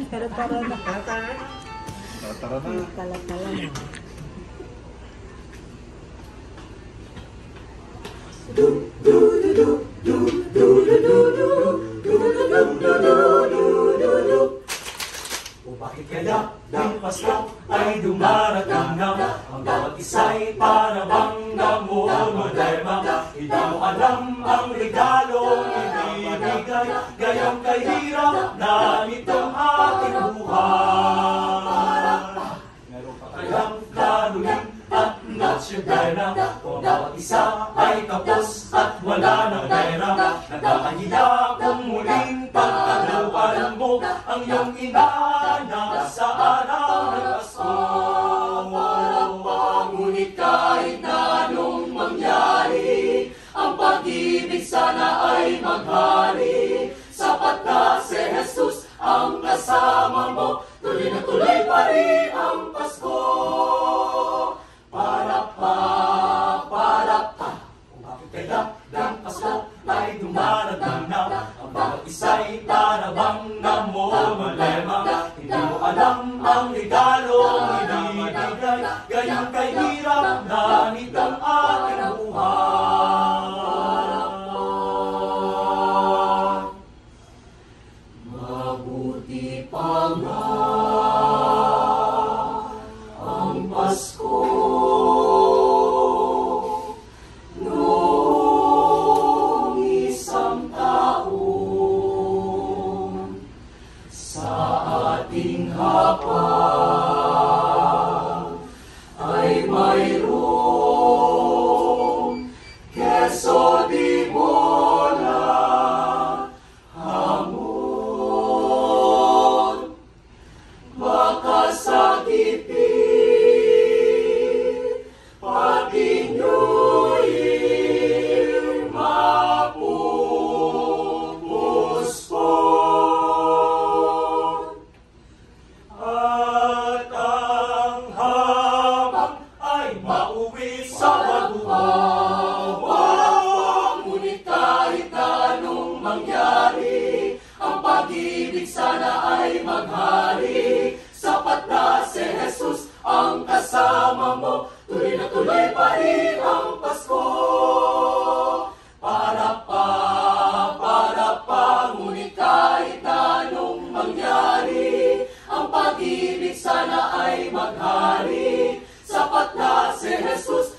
Tara-tara na. Tara-tara na. Tara na. Tala-tala na. O bakit kaya ng Pasko ay dumarating na? Ang bawat isa'y para bang namumodema. Hindi mo alam ang regalong ibibigay, gayong kahirap na nitong ating buhay. Meron pa kayang daruling at Noche Buena, kung bawat isa ay tapos at wala ng pera. Nakakahiya kung muling pagkalawan mo ang iyong inaanak sa araw ng Pasko. Ngunit kahit na anong mangyari, ang pag-ibig sana ay maghari. Sapat na si Jesus ang kasama mo, tuloy na tuloy pa rin ang Pasko. Para pa, kung bakit kaya ng Pasko ay dumarating na? Ang bawat isa'y para bang namumulema. Hindi mo alam ang regalong ibibigay, gayong kahirap na nitong ating buhay. Mabuti pa nga ang Pasko noong isang taon. Sa ating hapag ay mayroong keso di bola, hamon, baka sa gipit, pati New Year mapupuspon. At ang habang ay mauwi sa baguhaw. Ngunit kahit na anong mangyari, ang pag-ibig sana ay maghari. Sapat na si Jesus ang kasama mo, tuloy na tuloy pa rin ang Pasko. Para pa, ngunit kahit na anong mangyari, ang pag-ibig sana ay maghari. Sapat na si Jesus